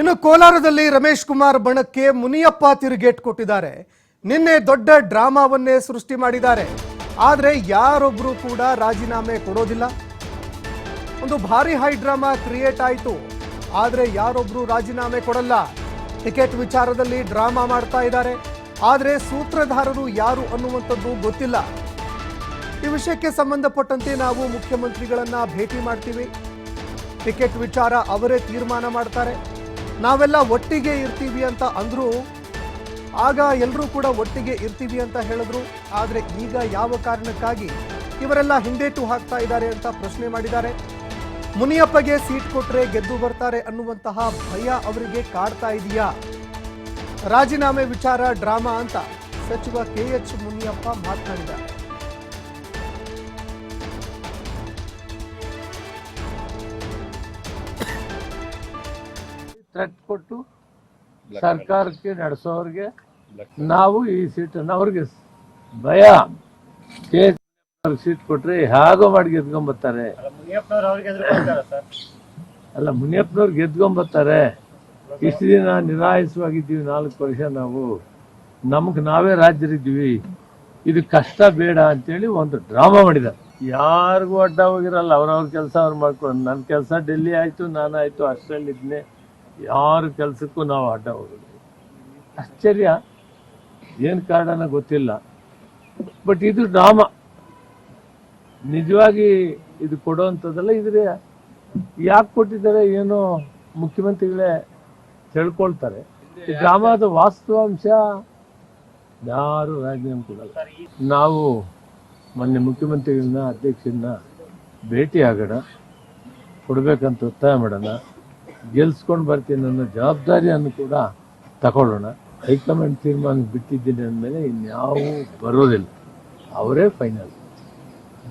ಇನ್ನು ಕೋಲಾರದಲ್ಲಿ ರಮೇಶ್ ಕುಮಾರ್ ಬಣಕ್ಕೆ ಮುನಿಯಪ್ಪ ತಿರುಗೇಟ್ ಕೊಟ್ಟಿದ್ದಾರೆ. ನಿನ್ನೆ ದೊಡ್ಡ ಡ್ರಾಮಾವನ್ನೇ ಸೃಷ್ಟಿ ಮಾಡಿದ್ದಾರೆ. ಆದರೆ ಯಾರೊಬ್ಬರು ಕೂಡ ರಾಜೀನಾಮೆ ಕೊಡೋದಿಲ್ಲ. ಒಂದು ಭಾರಿ ಹೈ ಡ್ರಾಮಾ ಕ್ರಿಯೇಟ್ ಆಯಿತು. ಆದರೆ ಯಾರೊಬ್ಬರು ರಾಜೀನಾಮೆ ಕೊಡಲ್ಲ. ಟಿಕೆಟ್ ವಿಚಾರದಲ್ಲಿ ಡ್ರಾಮಾ ಮಾಡ್ತಾ ಇದ್ದಾರೆ. ಆದರೆ ಸೂತ್ರಧಾರರು ಯಾರು ಅನ್ನುವಂಥದ್ದು ಗೊತ್ತಿಲ್ಲ. ಈ ವಿಷಯಕ್ಕೆ ಸಂಬಂಧಪಟ್ಟಂತೆ ನಾವು ಮುಖ್ಯಮಂತ್ರಿಗಳನ್ನ ಭೇಟಿ ಮಾಡ್ತೀವಿ. ಟಿಕೆಟ್ ವಿಚಾರ ಅವರೇ ತೀರ್ಮಾನ ಮಾಡ್ತಾರೆ. ನಾವೆಲ್ಲ ಒಟ್ಟಿಗೆ ಇರ್ತೀವಿ ಅಂತ ಅಂದ್ರು. ಆಗ ಎಲ್ಲರೂ ಕೂಡ ಒಟ್ಟಿಗೆ ಇರ್ತೀವಿ ಅಂತ ಹೇಳಿದ್ರು. ಆದರೆ ಈಗ ಯಾವ ಕಾರಣಕ್ಕಾಗಿ ಇವರೆಲ್ಲ ಹಿಂದೇಟು ಹಾಕ್ತಾ ಇದ್ದಾರೆ ಅಂತ ಪ್ರಶ್ನೆ ಮಾಡಿದ್ದಾರೆ. ಮುನಿಯಪ್ಪಗೆ ಸೀಟ್ ಕೊಟ್ಟರೆ ಗೆದ್ದು ಬರ್ತಾರೆ ಅನ್ನುವಂತಹ ಭಯ ಅವರಿಗೆ ಕಾಡ್ತಾ ಇದೆಯಾ? ರಾಜೀನಾಮೆ ವಿಚಾರ ಡ್ರಾಮಾ ಅಂತ ಸಚಿವ KH ಮುನಿಯಪ್ಪ ಮಾತನಾಡಿದ್ದಾರೆ. ಥ್ರೆಟ್ ಕೊಟ್ಟು ಸರ್ಕಾರಕ್ಕೆ ನಡೆಸೋರಿಗೆ ನಾವು ಈ ಸೀಟನ್ನು ಅವ್ರಿಗೆ ಭಯ. ಸೀಟ್ ಕೊಟ್ರೆ ಹೇಗೋ ಮಾಡಿ ಗೆದ್ಕೊಂಬರ್ತಾರೆ. ಅಲ್ಲ, ಮುನಿಯಪ್ಪನವ್ರು ಗೆದ್ಕೊಂಬರ್ತಾರೆ. ಇಷ್ಟು ದಿನ ನಿರಾಯಸವಾಗಿದ್ದೀವಿ 4 ವರ್ಷ. ನಾವು ನಮ್ಗೆ ನಾವೇ ರಾಜ್ಯರಿದ್ದೀವಿ, ಇದು ಕಷ್ಟ ಬೇಡ ಅಂತೇಳಿ ಒಂದು ಡ್ರಾಮಾ ಮಾಡಿದ್ದಾರೆ. ಯಾರಿಗೂ ಅಡ್ಡ ಹೋಗಿರಲ್ಲ, ಅವ್ರವ್ರ ಕೆಲಸ ಅವ್ರು ಮಾಡ್ಕೊಂಡು. ನನ್ನ ಕೆಲಸ ಡೆಲ್ಲಿ ಆಯಿತು, ನಾನಾಯಿತು, ಅಷ್ಟರಲ್ಲಿದ್ನೇ. ಯಾರ ಕೆಲಸಕ್ಕೂ ನಾವು ಅಡ್ಡ ಹೋಗೋದು ಆಶ್ಚರ್ಯ. ಏನು ಕಾರಣನ ಗೊತ್ತಿಲ್ಲ. ಬಟ್ ಇದು ಡ್ರಾಮಾ. ನಿಜವಾಗಿ ಇದು ಕೊಡೋವಂಥದ್ದಲ್ಲ. ಇದ್ರೆ ಯಾಕೆ ಕೊಟ್ಟಿದ್ದಾರೆ ಏನೋ ಮುಖ್ಯಮಂತ್ರಿಗಳೇ ತಿಳ್ಕೊಳ್ತಾರೆ. ಈ ಡ್ರಾಮಾದ ವಾಸ್ತವಾಂಶ ಯಾರು ರಾಜೀನಾಮೆ ಕೊಡಲ್ಲ. ನಾವು ಮೊನ್ನೆ ಮುಖ್ಯಮಂತ್ರಿಗಳನ್ನ ಅಧ್ಯಕ್ಷರನ್ನ ಭೇಟಿ ಆಗೋಣ, ಕೊಡ್ಬೇಕಂತ ಒತ್ತಾಯ ಮಾಡೋಣ, ಗೆಲ್ಸ್ಕೊಂಡು ಬರ್ತೀನಿ ಅನ್ನೋ ಜವಾಬ್ದಾರಿಯನ್ನು ಕೂಡ ತಗೊಳ್ಳೋಣ. ಹೈಕಮಾಂಡ್ ತೀರ್ಮಾನ ಬಿಟ್ಟಿದ್ದೀನಿ ಅಂದಮೇಲೆ ಇನ್ಯಾವ ಬರೋದಿಲ್ಲ. ಅವರೇ ಫೈನಲ್.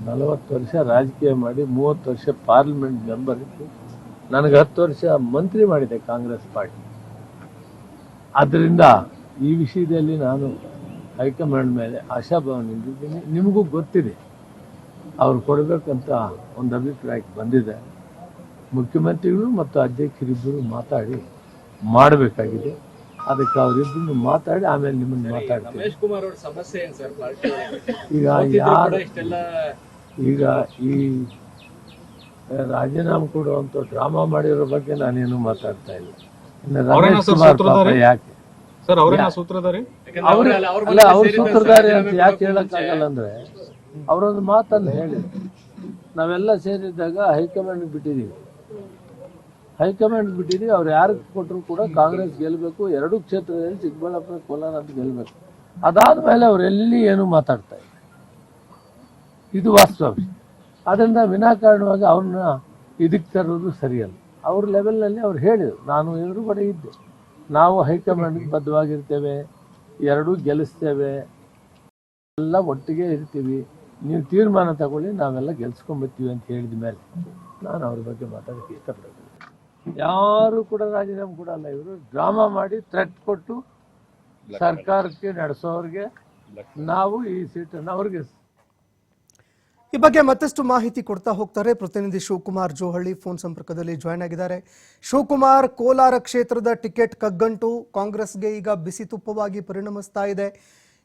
40 ವರ್ಷ ರಾಜಕೀಯ ಮಾಡಿ 30 ವರ್ಷ ಪಾರ್ಲಿಮೆಂಟ್ ಮೆಂಬರ್ ಇತ್ತು. ನನಗೆ 10 ವರ್ಷ ಮಂತ್ರಿ ಮಾಡಿದೆ ಕಾಂಗ್ರೆಸ್ ಪಾರ್ಟಿ. ಆದ್ದರಿಂದ ಈ ವಿಷಯದಲ್ಲಿ ನಾನು ಹೈಕಮಾಂಡ್ ಮೇಲೆ ಆಶಾಭಾವನೆಯಿಂದಿದ್ದೀನಿ. ನಿಮಗೂ ಗೊತ್ತಿದೆ ಅವ್ರು ಕೊಡಬೇಕಂತ ಒಂದು ಅಭಿಪ್ರಾಯಕ್ಕೆ ಬಂದಿದೆ. ಮುಖ್ಯಮಂತ್ರಿಗಳು ಮತ್ತು ಅಧ್ಯಕ್ಷರಿಬ್ಬರು ಮಾತಾಡಿ ಮಾಡಬೇಕಾಗಿದೆ. ಅದಕ್ಕೆ ಅವರಿಬ್ಬರು ಮಾತಾಡಿ ಆಮೇಲೆ ನಿಮ್ಮನ್ನು ಮಾತಾಡ್ತೀವಿ. ರಮೇಶ್ ಕುಮಾರ್ ಅವರ ಸಮಸ್ಯೆ ಏನು ಸರ್ ಪಾರ್ಟಿ ಈಗ ಈ ರಾಜೀನಾಮೆ ಕೊಡುವಂತ ಡ್ರಾಮಾ ಮಾಡಿರೋ ಬಗ್ಗೆ ನಾನೇನು ಮಾತಾಡ್ತಾ ಇಲ್ಲ. ಇನ್ನು ರಮೇಶ್ ಕುಮಾರ್ ಪಾಪ ಯಾಕೆ ಅವ್ರ ಸೂತ್ರಧಾರಿ ಅಂತ ಯಾಕೆ ಹೇಳಕ್ಕಾಗಲ್ಲ ಅಂದ್ರೆ, ಅವರೊಂದು ಮಾತನ್ನು ಹೇಳಿ ನಾವೆಲ್ಲ ಸೇರಿದ್ದಾಗ ಹೈಕಮಾಂಡ್ ಬಿಟ್ಟಿದ್ದೀವಿ. ಅವ್ರು ಯಾರಿಗೆ ಕೊಟ್ಟರು ಕೂಡ ಕಾಂಗ್ರೆಸ್ ಗೆಲ್ಲಬೇಕು. 2 ಕ್ಷೇತ್ರದಲ್ಲಿ ಚಿಕ್ಕಬಳ್ಳಾಪುರ, ಕೋಲಾರ ಅಂತ ಗೆಲ್ಲಬೇಕು. ಅದಾದ್ಮೇಲೆ ಅವರೆಲ್ಲಿ ಏನು ಮಾತಾಡ್ತಾ ಇಲ್ಲ. ಇದು ವಾಸ್ತವಾಂಶ. ಅದರಿಂದ ವಿನಾಕಾರಣವಾಗಿ ಅವ್ರನ್ನ ಇದಕ್ಕೆ ತರೋದು ಸರಿಯಲ್ಲ. ಅವ್ರ ಲೆವೆಲ್ನಲ್ಲಿ ಅವ್ರು ಹೇಳಿದ್ರು, ನಾನು ಎದುರುಗಡೆ ಇದ್ದೆ, ನಾವು ಹೈಕಮಾಂಡ್ಗೆ ಬದ್ಧವಾಗಿರ್ತೇವೆ, 2 ಗೆಲ್ಲಿಸ್ತೇವೆ, ಎಲ್ಲ ಒಟ್ಟಿಗೆ ಇರ್ತೀವಿ, ನೀವು ತೀರ್ಮಾನ ತಗೊಳ್ಳಿ, ನಾವೆಲ್ಲ ಗೆಲ್ಸ್ಕೊಂಡ್ಬರ್ತೀವಿ ಅಂತ ಹೇಳಿದ ಮೇಲೆ ನಾನು ಅವ್ರ ಬಗ್ಗೆ ಮಾತಾಡೋಕ್ಕೆ ಇಷ್ಟಪಡ್ತೀನಿ. ಯಾರು ಕೂಡ ರಾಜೀನಾಮೆ ಕೊಡಲ್ಲ. ಇವರು ಡ್ರಾಮಾ ಮಾಡಿ ಥ್ರೆಟ್ ಕೊಟ್ಟು ಸರ್ಕಾರಕ್ಕೆ ನಡೆಸೋರಿಗೆ ನಾವು ಈ ಸೀಟನ್ನು ಅವ್ರಿಗೆ. ಈ ಬಗ್ಗೆ ಮತ್ತಷ್ಟು ಮಾಹಿತಿ ಕೊಡ್ತಾ ಹೋಗ್ತಾರೆ ಪ್ರತಿನಿಧಿ ಶಿವಕುಮಾರ್ ಜೋಹಳ್ಳಿ ಫೋನ್ ಸಂಪರ್ಕದಲ್ಲಿ ಜಾಯ್ನ್ ಆಗಿದ್ದಾರೆ. ಶಿವಕುಮಾರ್, ಕೋಲಾರ ಕ್ಷೇತ್ರದ ಟಿಕೆಟ್ ಕಗ್ಗಂಟು ಕಾಂಗ್ರೆಸ್ಗೆ ಈಗ ಬಿಸಿ ತುಪ್ಪವಾಗಿ ಪರಿಣಮಿಸ್ತಾ ಇದೆ.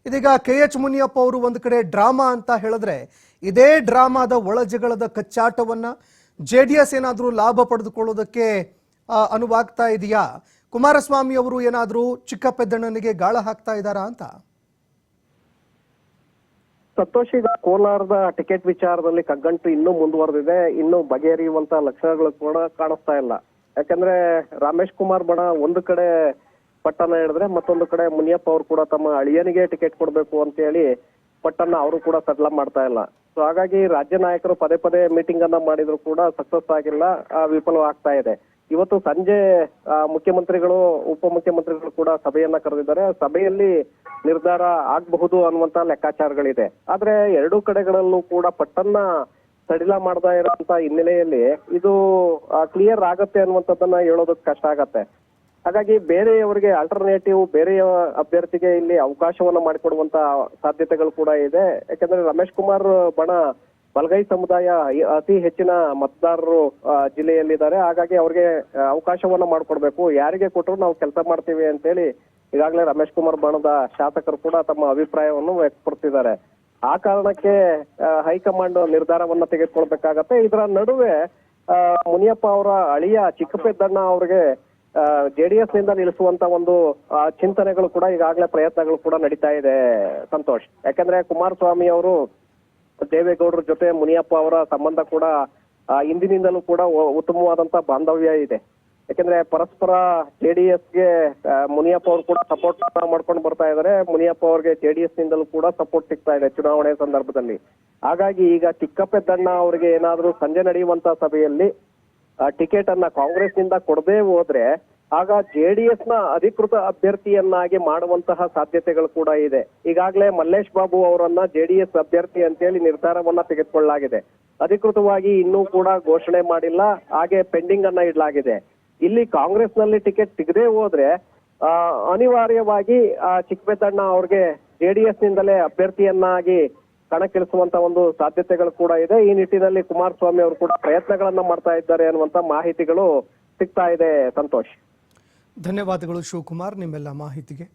ಇದೀಗ KH ಮುನಿಯಪ್ಪ ಅವರು ಒಂದು ಕಡೆ ಡ್ರಾಮಾ ಅಂತ ಹೇಳಿದ್ರೆ, ಇದೇ ಡ್ರಾಮಾದ ಒಳಜಗಳದ ಕಚ್ಚಾಟವನ್ನ JDS ಏನಾದರೂ ಲಾಭ ಪಡೆದುಕೊಳ್ಳೋದಕ್ಕೆ ಅನುವಾಗ್ತಾ ಇದೆಯಾ? ಕುಮಾರಸ್ವಾಮಿ ಅವರು ಏನಾದರೂ ಚಿಕ್ಕ ಪೆದ್ದಣ್ಣನಿಗೆ ಗಾಳ ಹಾಕ್ತಾ ಇದ್ದಾರಾ ಅಂತ? ಸಂತೋಷ್, ಈಗ ಕೋಲಾರದ ಟಿಕೆಟ್ ವಿಚಾರದಲ್ಲಿ ಕಗ್ಗಂಟು ಇನ್ನೂ ಮುಂದುವರೆದಿದೆ. ಇನ್ನೂ ಬಗೆಹರಿಯುವಂತ ಲಕ್ಷಣಗಳು ಕೂಡ ಕಾಣಿಸ್ತಾ ಇಲ್ಲ. ಯಾಕಂದ್ರೆ ರಮೇಶ್ ಕುಮಾರ್ ಬಣ ಒಂದು ಕಡೆ ಪಟ್ಟನ್ನ ಹಿಡಿದ್ರೆ, ಮತ್ತೊಂದು ಕಡೆ ಮುನಿಯಪ್ಪ ಅವರು ಕೂಡ ತಮ್ಮ ಅಳಿಯನಿಗೆ ಟಿಕೆಟ್ ಕೊಡ್ಬೇಕು ಅಂತ ಹೇಳಿ ಪಟ್ಟನ್ನ ಅವರು ಕೂಡ ಸಡ್ಲ ಮಾಡ್ತಾ ಇಲ್ಲ. ಸೊ ಹಾಗಾಗಿ ರಾಜ್ಯ ನಾಯಕರು ಪದೇ ಪದೇ ಮೀಟಿಂಗ್ ಅನ್ನ ಮಾಡಿದ್ರು ಕೂಡ ಸಕ್ಸಸ್ ಆಗಿಲ್ಲ, ವಿಫಲವಾಗ್ತಾ ಇದೆ. ಇವತ್ತು ಸಂಜೆ ಮುಖ್ಯಮಂತ್ರಿಗಳು, ಉಪಮುಖ್ಯಮಂತ್ರಿಗಳು ಕೂಡ ಸಭೆಯನ್ನ ಕರೆದಿದ್ದಾರೆ. ಸಭೆಯಲ್ಲಿ ನಿರ್ಧಾರ ಆಗಬಹುದು ಅನ್ನುವಂತ ಲೆಕ್ಕಾಚಾರಗಳಿದೆ. ಆದ್ರೆ 2 ಕಡೆಗಳಲ್ಲೂ ಕೂಡ ಪಟ್ಟನ್ನ ಸಡಿಲ ಮಾಡ್ತಾ ಇರೋಂತ ಹಿನ್ನೆಲೆಯಲ್ಲಿ ಇದು ಕ್ಲಿಯರ್ ಆಗತ್ತೆ ಅನ್ನುವಂಥದ್ದನ್ನ ಹೇಳೋದಕ್ಕೆ ಕಷ್ಟ ಆಗತ್ತೆ. ಹಾಗಾಗಿ ಬೇರೆಯವರಿಗೆ ಆಲ್ಟರ್ನೇಟಿವ್, ಬೇರೆಯ ಅಭ್ಯರ್ಥಿಗೆ ಇಲ್ಲಿ ಅವಕಾಶವನ್ನ ಮಾಡಿಕೊಡುವಂತ ಸಾಧ್ಯತೆಗಳು ಕೂಡ ಇದೆ. ಯಾಕಂದ್ರೆ ರಮೇಶ್ ಕುಮಾರ್ ಬಣ ಬಲಗೈ ಸಮುದಾಯ ಅತಿ ಹೆಚ್ಚಿನ ಮತದಾರರು ಜಿಲ್ಲೆಯಲ್ಲಿದ್ದಾರೆ. ಹಾಗಾಗಿ ಅವ್ರಿಗೆ ಅವಕಾಶವನ್ನ ಮಾಡಿಕೊಡ್ಬೇಕು, ಯಾರಿಗೆ ಕೊಟ್ಟರು ನಾವು ಕೆಲಸ ಮಾಡ್ತೀವಿ ಅಂತೇಳಿ ಈಗಾಗಲೇ ರಮೇಶ್ ಕುಮಾರ್ ಬಣದ ಶಾಸಕರು ಕೂಡ ತಮ್ಮ ಅಭಿಪ್ರಾಯವನ್ನು ವ್ಯಕ್ತಪಡಿಸಿದ್ದಾರೆ. ಆ ಕಾರಣಕ್ಕೆ ಹೈಕಮಾಂಡ್ ನಿರ್ಧಾರವನ್ನ ತೆಗೆದುಕೊಳ್ಬೇಕಾಗತ್ತೆ. ಇದರ ನಡುವೆ ಮುನಿಯಪ್ಪ ಅವರ ಅಳಿಯ ಚಿಕ್ಕಪೆದ್ದಣ್ಣ ಅವ್ರಿಗೆ ಜೆಡಿಎಸ್ ನಿಂದ ನಿಲ್ಲಿಸುವಂತ ಒಂದು ಚಿಂತನೆಗಳು ಕೂಡ ಈಗಾಗಲೇ ಪ್ರಯತ್ನಗಳು ಕೂಡ ನಡೀತಾ ಇದೆ ಸಂತೋಷ್. ಯಾಕಂದ್ರೆ ಕುಮಾರಸ್ವಾಮಿ ಅವರು ದೇವೇಗೌಡರ ಜೊತೆ ಮುನಿಯಪ್ಪ ಅವರ ಸಂಬಂಧ ಕೂಡ ಹಿಂದಿನಿಂದಲೂ ಕೂಡ ಉತ್ತಮವಾದಂತ ಬಾಂಧವ್ಯ ಇದೆ. ಯಾಕಂದ್ರೆ ಪರಸ್ಪರ ಜೆಡಿಎಸ್ಗೆ ಮುನಿಯಪ್ಪ ಅವರು ಕೂಡ ಸಪೋರ್ಟ್ ಮಾಡ್ಕೊಂಡು ಬರ್ತಾ ಇದ್ದಾರೆ. ಮುನಿಯಪ್ಪ ಅವ್ರಿಗೆ ಜೆಡಿಎಸ್ ನಿಂದಲೂ ಕೂಡ ಸಪೋರ್ಟ್ ಸಿಗ್ತಾ ಇದೆ ಚುನಾವಣೆ ಸಂದರ್ಭದಲ್ಲಿ. ಹಾಗಾಗಿ ಈಗ ಚಿಕ್ಕಪೆದ್ದಣ್ಣ ಅವರಿಗೆ ಏನಾದ್ರೂ ಸಂಜೆ ನಡೆಯುವಂತ ಸಭೆಯಲ್ಲಿ ಟಿಕೆಟ್ ಅನ್ನ ಕಾಂಗ್ರೆಸ್ ನಿಂದ ಕೊಡದೇ ಹೋದ್ರೆ ಆಗ ಜೆಡಿಎಸ್ ನ ಅಧಿಕೃತ ಅಭ್ಯರ್ಥಿಯನ್ನಾಗಿ ಮಾಡುವಂತಹ ಸಾಧ್ಯತೆಗಳು ಕೂಡ ಇದೆ. ಈಗಾಗಲೇ ಮಲ್ಲೇಶ್ ಬಾಬು ಅವರನ್ನ ಜೆಡಿಎಸ್ ಅಭ್ಯರ್ಥಿ ಅಂತೇಳಿ ನಿರ್ಧಾರವನ್ನ ತೆಗೆದುಕೊಳ್ಳಲಾಗಿದೆ. ಅಧಿಕೃತವಾಗಿ ಇನ್ನೂ ಕೂಡ ಘೋಷಣೆ ಮಾಡಿಲ್ಲ, ಹಾಗೆ ಪೆಂಡಿಂಗ್ ಅನ್ನ ಇಡಲಾಗಿದೆ. ಇಲ್ಲಿ ಕಾಂಗ್ರೆಸ್ ನಲ್ಲಿ ಟಿಕೆಟ್ ಸಿಗದೆ ಹೋದ್ರೆ ಅನಿವಾರ್ಯವಾಗಿ ಚಿಕ್ಕಪೆದ್ದಣ್ಣ ಅವ್ರಿಗೆ ಜೆಡಿಎಸ್ ನಿಂದಲೇ ಅಭ್ಯರ್ಥಿಯನ್ನಾಗಿ ಕಣಕ್ಕಿಳಿಸುವಂತ ಒಂದು ಸಾಧ್ಯತೆಗಳು ಕೂಡ ಇದೆ. ಈ ನಿಟ್ಟಿನಲ್ಲಿ ಕುಮಾರಸ್ವಾಮಿ ಅವರು ಕೂಡ ಪ್ರಯತ್ನಗಳನ್ನ ಮಾಡ್ತಾ ಇದ್ದಾರೆ ಅನ್ನುವಂತ ಮಾಹಿತಿಗಳು ಸಿಗ್ತಾ ಇದೆ ಸಂತೋಷ್. ಧನ್ಯವಾದಗಳು ಶಿವಕುಮಾರ್ ನಿಮ್ಮೆಲ್ಲ ಮಾಹಿತಿಗೆ.